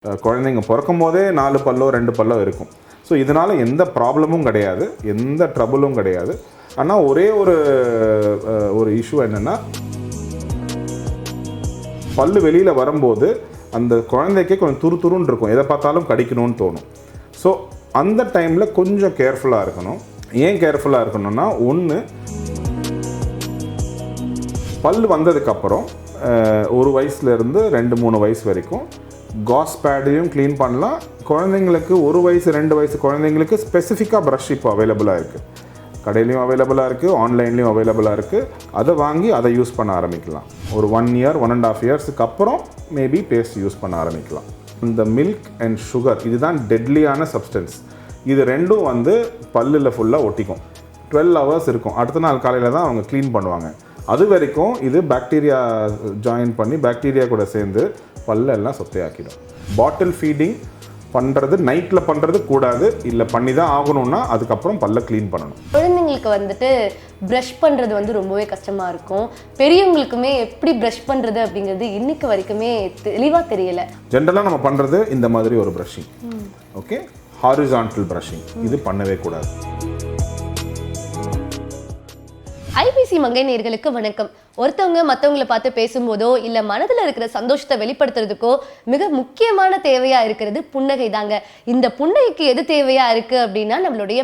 குழந்தைங்க பிறக்கும் போதே 4 பல்லோ 2 பல்லோ இருக்கும். ஸோ இதனால் எந்த ப்ராப்ளமும் கிடையாது, எந்த ட்ரபுளும் கிடையாது. ஆனால் ஒரே ஒரு இஷ்யூ என்னென்னா, பல்லு வெளியில் வரும்போது அந்த குழந்தைக்கே கொஞ்சம் துருன்னு இருக்கும், எதை பார்த்தாலும் கடிக்கணும்னு தோணும். ஸோ அந்த டைமில் கொஞ்சம் கேர்ஃபுல்லாக இருக்கணும். ஏன் கேர்ஃபுல்லாக இருக்கணும்னா, ஒன்று, பல் வந்ததுக்கப்புறம் 1 வயசுலேருந்து 2-3 வயசு வரைக்கும் காஸ் பேடையும் க்ளீன் பண்ணலாம். குழந்தைங்களுக்கு 1 வயசு 2 வயசு குழந்தைங்களுக்கு ஸ்பெசிஃபிக்காக ப்ரஷ் இப்போ அவைலபிளாக இருக்குது, கடையிலையும் அவைலபிளாக இருக்குது, ஆன்லைன்லேயும் அவைலபிளாக இருக்குது. அதை வாங்கி அதை யூஸ் பண்ண ஆரம்பிக்கலாம். ஒரு 1 இயர் 1.5 இயர்ஸுக்கு அப்புறம் மேபி பேஸ்ட் யூஸ் பண்ண ஆரம்பிக்கலாம். இந்த மில்க் அண்ட் சுகர் இதுதான் டெட்லியான சப்ஸ்டன்ஸ். இது ரெண்டும் பல்லில் ஃபுல்லாக ஒட்டிக்கும். 12 ஹவர்ஸ் இருக்கும். அடுத்த நாள் காலையில் தான் அவங்க க்ளீன் பண்ணுவாங்க. அது வரைக்கும் இது பாக்டீரியா ஜாயின் பண்ணி பாக்டீரியா கூட சேர்ந்து பல்லெல்லாம் சொத்தையாக்கிடும். பாட்டில் ஃபீடிங் பண்ணுறது நைட்டில் பண்ணுறது கூடாது, இல்லை பண்ணி தான் ஆகணும்னா அதுக்கப்புறம் பல்லை க்ளீன் பண்ணணும். குழந்தைங்களுக்கு ப்ரஷ் பண்ணுறது ரொம்பவே கஷ்டமாக இருக்கும். பெரியவங்களுக்குமே எப்படி ப்ரஷ் பண்ணுறது அப்படிங்கிறது இன்னைக்கு வரைக்குமே தெளிவாக தெரியலை. ஜென்ரலாக நம்ம பண்ணுறது இந்த மாதிரி ஒரு ப்ரஷிங், ஓகே, ஹாரிசான்டல் ப்ரஷிங். இது பண்ணவே கூடாது. ஐபிசி மங்கை நேயர்களுக்கு வணக்கம். ஒருத்தவங்க மற்றவங்களை பார்த்து பேசும்போதோ இல்லை மனதில் இருக்கிற சந்தோஷத்தை வெளிப்படுத்துறதுக்கோ மிக முக்கியமான தேவையாக இருக்கிறது புன்னகை தாங்க. இந்த புன்னகைக்கு எது தேவையாக இருக்குது அப்படின்னா, நம்மளுடைய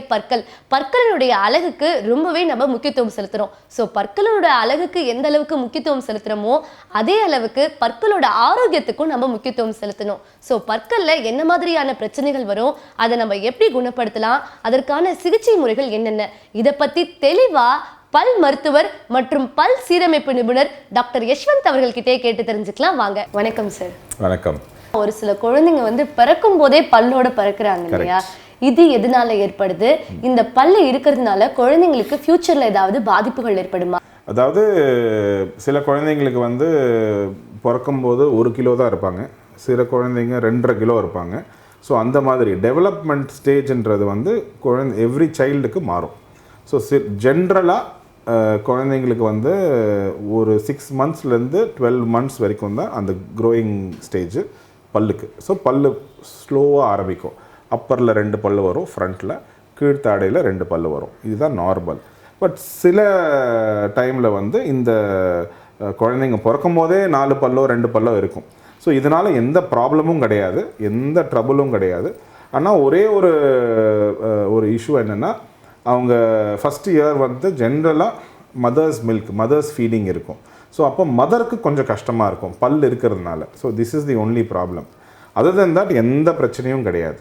பற்களினுடைய அழகுக்கு ரொம்பவே நம்ம முக்கியத்துவம் செலுத்துகிறோம். ஸோ பற்களோட அழகுக்கு எந்த அளவுக்கு முக்கியத்துவம் செலுத்துகிறோமோ அதே அளவுக்கு பற்களோட ஆரோக்கியத்துக்கும் நம்ம முக்கியத்துவம் செலுத்தணும். ஸோ பற்களில் என்ன மாதிரியான பிரச்சனைகள் வரும், அதை நம்ம எப்படி குணப்படுத்தலாம், அதற்கான சிகிச்சை முறைகள் என்னென்ன, இதை பற்றி தெளிவாக பல் மருத்துவர் மற்றும் பல் சீரமைப்பு நிபுணர் டாக்டர் யஷ்வந்த் அவர்கள்கிட்டே கேட்டு தெரிஞ்சுக்கலாம். வாங்க. வணக்கம் சார். வணக்கம். ஒரு சில குழந்தைங்க பிறக்கும் போதே பல்லோட பிறக்கிறாங்க இல்லையா, இது எதனால ஏற்படுது? இந்த பல்லு இருக்கிறதுனால குழந்தைங்களுக்கு ஃபியூச்சர்ல ஏதாவது பாதிப்புகள் ஏற்படுமா? அதாவது சில குழந்தைங்களுக்கு பிறக்கும்போது 1 கிலோ தான் இருப்பாங்க, சில குழந்தைங்க 2.5 கிலோ இருப்பாங்க. ஸோ அந்த மாதிரி டெவலப்மெண்ட் ஸ்டேஜ்ன்றது எவ்ரி சைல்டுக்கு மாறும். ஸோ ஜென்ரலாக குழந்தைங்களுக்கு ஒரு 6 மந்த்ஸ்லேருந்து 12 மந்த்ஸ் வரைக்கும் தான் அந்த க்ரோயிங் ஸ்டேஜ் பல்லுக்கு. ஸோ பல்லு ஸ்லோவாக ஆரம்பிக்கும். அப்பரில் 2 பல்லு வரும், ஃப்ரண்ட்டில், கீழ்த்தாடையில் 2 பல்லு வரும். இதுதான் நார்மல். பட் சில டைமில் இந்த குழந்தைங்க பிறக்கும் போதே 4 பல்லோ 2 பல்லோ இருக்கும். ஸோ இதனால் எந்த ப்ராப்ளமும் கிடையாது, எந்த ட்ரபுளும் கிடையாது. ஆனால் ஒரே ஒரு இஷ்யூ என்னென்னா, அவங்க ஃபஸ்ட் இயர் ஜென்ரலாக மதர்ஸ் ஃபீடிங் இருக்கும். ஸோ அப்போ மதருக்கு கொஞ்சம் கஷ்டமாக இருக்கும் பல் இருக்கிறதுனால. So this is the only problem. Other then that எந்த பிரச்சனையும் கிடையாது.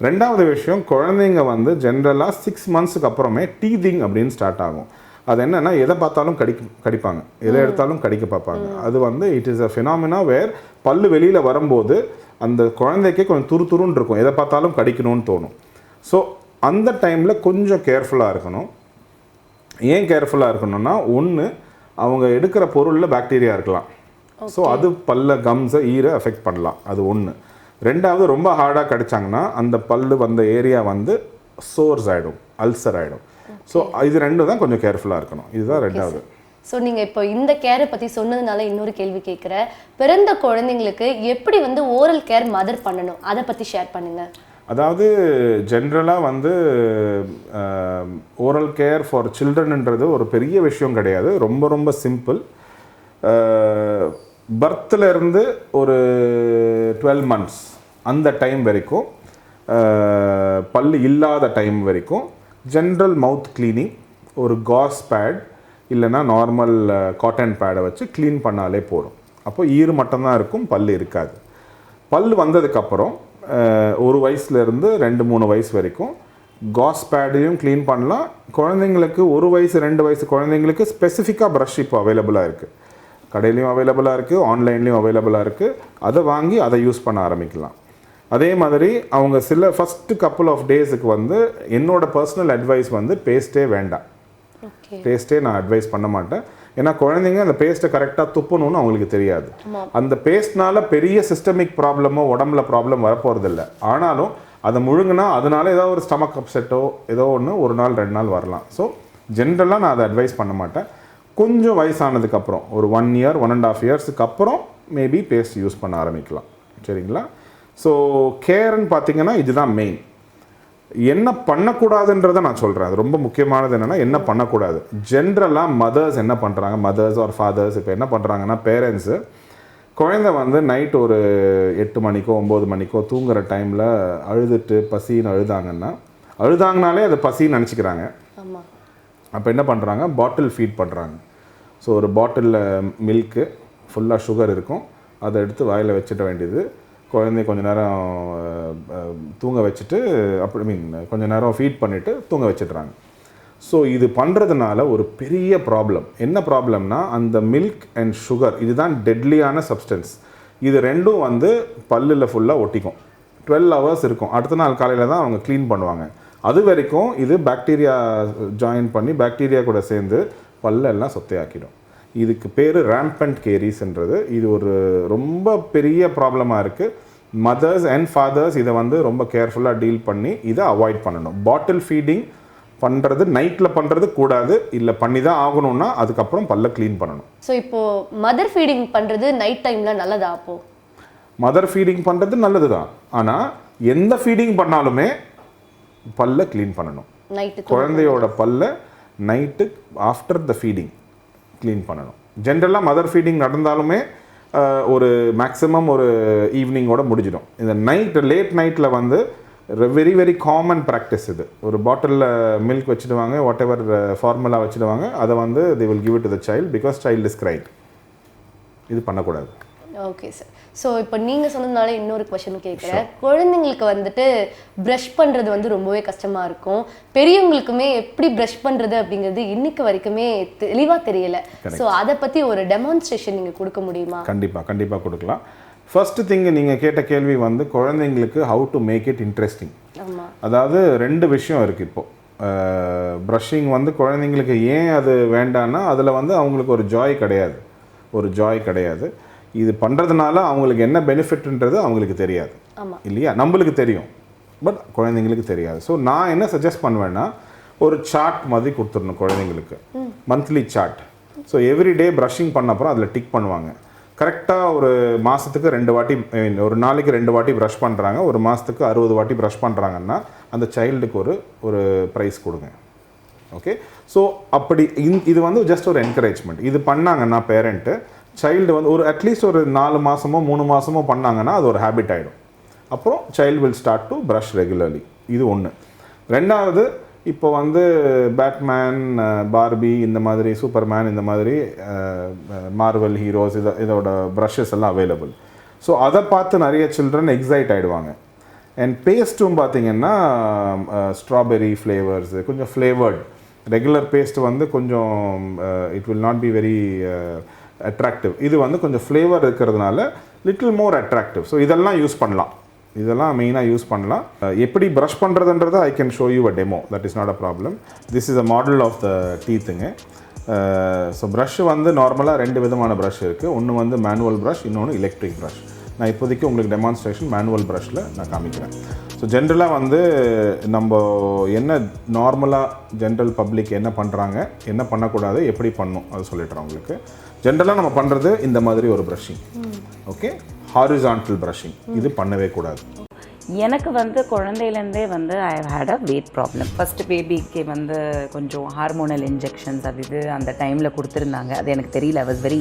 ரெண்டாவது விஷயம், குழந்தைங்க ஜென்ரலாக 6 மந்த்ஸுக்கு அப்புறமே டீதிங் அப்படின்னு ஸ்டார்ட் ஆகும். அது என்னென்னா, எதை பார்த்தாலும் கடிப்பாங்க, எதை எடுத்தாலும் கடிக்க பார்ப்பாங்க. அது இட் இஸ் அ ஃபினாமினா வேர் பல்லு வெளியில் வரும்போது அந்த குழந்தைக்கே கொஞ்சம் துருன்னு இருக்கும், எதை பார்த்தாலும் கடிக்கணும்னு தோணும். ஸோ அந்த டைமில் கொஞ்சம் கேர்ஃபுல்லாக இருக்கணும். ஏன் கேர்ஃபுல்லாக இருக்கணும்னா, ஒன்று, அவங்க எடுக்கிற பொருளில் பாக்டீரியா இருக்கலாம். ஸோ அது பல்ல கம்ஸை ஈரை அஃபெக்ட் பண்ணலாம். அது ஒன்று. ரெண்டாவது, ரொம்ப ஹார்டாக கடிச்சாங்கன்னா அந்த பல்லு ஏரியா சோர்ஸ் ஆகிடும், அல்சர் ஆகிடும். ஸோ இது ரெண்டும் தான் கொஞ்சம் கேர்ஃபுல்லாக இருக்கணும். இதுதான் ரெண்டாவது. ஸோ நீங்கள் இப்போ இந்த கேரை பற்றி சொன்னதுனால இன்னொரு கேள்வி கேட்குறேன். பிறந்த குழந்தைங்களுக்கு எப்படி ஓரல் கேர் மதர் பண்ணணும், அதை பற்றி ஷேர் பண்ணுங்கள். அதாவது ஜென்ரலாக ஓரல் கேர் ஃபார் சில்ட்ரன்ன்றது ஒரு பெரிய விஷயம் கிடையாது, ரொம்ப ரொம்ப சிம்பிள். பர்த்லேருந்து ஒரு 12 மந்த்ஸ் அந்த டைம் வரைக்கும், பல்லு இல்லாத டைம் வரைக்கும் ஜென்ரல் மவுத் க்ளீனிங், ஒரு காஸ் பேட் இல்லைன்னா நார்மல் காட்டன் பேடை வச்சு க்ளீன் பண்ணாலே போதும். அப்போ ஈறு மட்டும்தான் இருக்கும், பல்லு இருக்காது. பல் வந்ததுக்கப்புறம் 1 வயசுலேருந்து 2-3 வயசு வரைக்கும் காஸ் பேடையும் க்ளீன் பண்ணலாம். குழந்தைங்களுக்கு 1 வயசு 2 வயசு குழந்தைங்களுக்கு ஸ்பெசிஃபிக்காக ப்ரஷ் இப்போ அவைலபிளாக இருக்குது, கடையிலையும் அவைலபிளாக இருக்குது, ஆன்லைன்லேயும் அவைலபிளாக இருக்குது. அதை வாங்கி அதை யூஸ் பண்ண ஆரம்பிக்கலாம். அதே மாதிரி அவங்க சில ஃபஸ்ட்டு கப்புள் ஆஃப் டேஸுக்கு என்னோட பர்சனல் அட்வைஸ் பேஸ்ட்டே வேண்டாம். பேஸ்ட்டே நான் அட்வைஸ் பண்ண மாட்டேன். ஏன்னா குழந்தைங்க அந்த பேஸ்ட்டை கரெக்டாக துப்பணும்னு அவங்களுக்கு தெரியாது. அந்த பேஸ்ட்னால பெரிய சிஸ்டமிக் ப்ராப்ளமோ உடம்புல ப்ராப்ளம் வரப்போகிறதில்ல. ஆனாலும் அதை முழுங்கினா அதனால ஏதோ ஒரு ஸ்டமக் அப்செட்டோ ஏதோ ஒன்று 1 நாள் 2 நாள் வரலாம். ஸோ ஜென்ரலாக நான் அதை அட்வைஸ் பண்ண மாட்டேன். கொஞ்சம் வயசானதுக்கப்புறம் ஒரு 1 இயர் 1.5 இயர்ஸுக்கு அப்புறம் மேபி பேஸ்ட் யூஸ் பண்ண ஆரம்பிக்கலாம். சரிங்களா? ஸோ கேர்ன்னு பார்த்தீங்கன்னா இதுதான் மெயின். என்ன பண்ணக்கூடாதுன்றதை நான் சொல்கிறேன். அது ரொம்ப முக்கியமானது என்னென்னா என்ன பண்ணக்கூடாது. ஜென்ரலாக மதர்ஸ் என்ன பண்ணுறாங்க, மதர்ஸ் ஆர் ஃபாதர்ஸ் இப்போ என்ன பண்ணுறாங்கன்னா, பேரண்ட்ஸு குழந்தை வந்து நைட் ஒரு 8 மணிக்கோ 9 மணிக்கோ தூங்குகிற டைமில் அழுதுட்டு பசின்னு அழுதாங்கனாலே அது பசின்னு நினச்சிக்கிறாங்க. அப்போ என்ன பண்ணுறாங்க, பாட்டில் ஃபீட் பண்ணுறாங்க. ஸோ ஒரு பாட்டிலில் மில்க்கு ஃபுல்லாக சுகர் இருக்கும், அதை எடுத்து வாயில் வச்சுட்ட வேண்டியது. குழந்தைய கொஞ்சம் நேரம் தூங்க வச்சுட்டு கொஞ்சம் நேரம் ஃபீட் பண்ணிவிட்டு தூங்க வச்சிடுறாங்க. ஸோ இது பண்ணுறதுனால ஒரு பெரிய ப்ராப்ளம். என்ன ப்ராப்ளம்னா, அந்த மில்க் அண்ட் சுகர் இதுதான் டெட்லியான சப்ஸ்டன்ஸ். இது ரெண்டும் வந்து பல்லில் ஃபுல்லாக ஒட்டிக்கும். 12 hours இருக்கும். அடுத்த நாள் காலையில் தான் அவங்க க்ளீன் பண்ணுவாங்க. அது வரைக்கும் இது பாக்டீரியா ஜாயின் பண்ணி பாக்டீரியா கூட சேர்ந்து பல்லெல்லாம் சொத்தையாக்கிடும். இதுக்கு பேர் ரேம்பண்ட் கேரிஸ்ன்றது. இது ஒரு ரொம்ப பெரிய ப்ராப்ளமாக இருக்குது. மதர்ஸ் அண்ட் ஃபாதர்ஸ் இதை வந்து ரொம்ப கேர்ஃபுல்லாக டீல் பண்ணி இதை அவாய்ட் பண்ணணும். பாட்டில் ஃபீடிங் பண்ணுறது நைட்டில் பண்ணுறது கூடாது, இல்லை பண்ணி தான் ஆகணும்னா அதுக்கப்புறம் பல்ல க்ளீன் பண்ணணும். ஸோ இப்போது மதர் ஃபீடிங் பண்ணுறது நைட் டைமில் நல்லதா? அப்போது மதர் ஃபீடிங் பண்ணுறது நல்லது தான், ஆனால் எந்த ஃபீடிங் பண்ணாலுமே பல்ல க்ளீன் பண்ணணும். நைட்டு குழந்தையோட பல்ல night after the feeding clean பண்ணணும். ஜென்ரலாக மதர் ஃபீடிங் நடந்தாலுமே ஒரு மேக்ஸிமம் ஒரு ஈவினிங்கோட முடிஞ்சிடும். இந்த லேட் நைட்டில் வந்து வெரி வெரி காமன் ப்ராக்டிஸ் இது. ஒரு பாட்டிலில் மில்க் வச்சுடுவாங்க, வாட் எவர் ஃபார்முலா வச்சுடுவாங்க, அதை வந்து they will give it to the child because child is crying. இது பண்ணக்கூடாது. Okay sir. ஸோ இப்போ நீங்கள் சொன்னதுனால இன்னொரு கொஷனும் கேட்குறேன். குழந்தைங்களுக்கு வந்துட்டு ப்ரஷ் பண்ணுறது வந்து ரொம்பவே கஷ்டமாக இருக்கும். பெரியவங்களுக்குமே எப்படி ப்ரஷ் பண்ணுறது அப்படிங்கிறது இன்னைக்கு வரைக்குமே தெளிவாக தெரியல. ஸோ அதை பற்றி ஒரு டெமான்ஸ்ட்ரேஷன் நீங்கள் கொடுக்க முடியுமா? கண்டிப்பாக கொடுக்கலாம். ஃபர்ஸ்ட் திங் நீங்கள் கேட்ட கேள்வி வந்து குழந்தைங்களுக்கு how to make it interesting. அதாவது 2 விஷயம் இருக்குது இப்போது. ப்ரஷிங் வந்து குழந்தைங்களுக்கு ஏன் அது வேண்டான்னா, அதில் வந்து அவங்களுக்கு ஒரு ஜாய் கிடையாது. இது பண்ணுறதுனால அவங்களுக்கு என்ன பெனிஃபிட்ன்றது அவங்களுக்கு தெரியாது இல்லையா? நம்மளுக்கு தெரியும், பட் குழந்தைங்களுக்கு தெரியாது. ஸோ நான் என்ன சஜஸ்ட் பண்ணுவேன்னா, ஒரு சார்ட் மாதிரி கொடுத்துடணும் குழந்தைங்களுக்கு, monthly chart. So everyday brushing பண்ண அப்புறம் அதில் டிக் பண்ணுவாங்க. கரெக்டாக ஒரு மாதத்துக்கு 2 வாட்டி, ஒரு நாளைக்கு 2 வாட்டி ப்ரஷ் பண்ணுறாங்க, ஒரு மாதத்துக்கு 60 வாட்டி ப்ரஷ் பண்ணுறாங்கன்னா அந்த சைல்டுக்கு ஒரு ப்ரைஸ் கொடுங்க. ஓகே, ஸோ அப்படி இது வந்து ஜஸ்ட் ஒரு என்கரேஜ்மெண்ட். இது பண்ணாங்கன்னா பேரண்ட்டு சைல்டு வந்து ஒரு அட்லீஸ்ட் ஒரு 4 மாதமோ 3 மாதமோ பண்ணாங்கன்னா அது ஒரு ஹேபிட் ஆகிடும். அப்புறம் child will start to brush regularly. இது ஒன்று. ரெண்டாவது, இப்போ வந்து பேட்மேன், பார்பி, இந்த மாதிரி சூப்பர்மேன், இந்த மாதிரி மார்வல் ஹீரோஸ் இதோட ப்ரஷஸ் எல்லாம் அவைலபிள். ஸோ அதை பார்த்து நிறைய சில்ட்ரன் எக்ஸைட் ஆகிடுவாங்க. அண்ட் பேஸ்ட்டும் பார்த்திங்கன்னா ஸ்ட்ராபெரி ஃப்ளேவர்ஸு, கொஞ்சம் ஃப்ளேவர்டு. ரெகுலர் பேஸ்ட் வந்து கொஞ்சம் it will not be very attractive. இது வந்து கொஞ்சம் ஃப்ளேவர் இருக்கிறதுனால லிட்டில் மோர் அட்ராக்டிவ். ஸோ இதெல்லாம் யூஸ் பண்ணலாம். இதெல்லாம் மெயினாக யூஸ் பண்ணலாம். எப்படி ப்ரஷ் பண்ணுறதுன்றதை I can show you a demo. That is not a problem. This is a model of the டீத்துங்க. So brush வந்து நார்மலாக 2 விதமான ப்ரஷ் இருக்குது. ஒன்று வந்து மேனுவல் ப்ரஷ், இன்னொன்று எலக்ட்ரிக் ப்ரஷ். நான் இப்போதைக்கு உங்களுக்கு டெமான்ஸ்ட்ரேஷன் மேனுவல் ப்ரஷில் நான் காமிக்கிறேன். ஸோ ஜென்ரலாக வந்து நம்ம என்ன நார்மலாக ஜென்ரல் பப்ளிக் என்ன பண்ணுறாங்க, என்ன பண்ணக்கூடாது, எப்படி பண்ணணும் அது சொல்லிடுறேன் உங்களுக்கு. ஜென்ரலாக நம்ம பண்ணுறது இந்த மாதிரி ஒரு ப்ரஷிங். ஓகே, ஹாரிசான்டல் ப்ரஷிங் இது பண்ணவே கூடாது. எனக்கு வந்து குழந்தையிலேருந்தே வந்து I hate a weight problem. First பேபிக்கு வந்து கொஞ்சம் ஹார்மோனல் இன்ஜெக்ஷன்ஸ் அது இது அந்த டைமில் கொடுத்துருந்தாங்க. அது எனக்கு தெரியல. I was very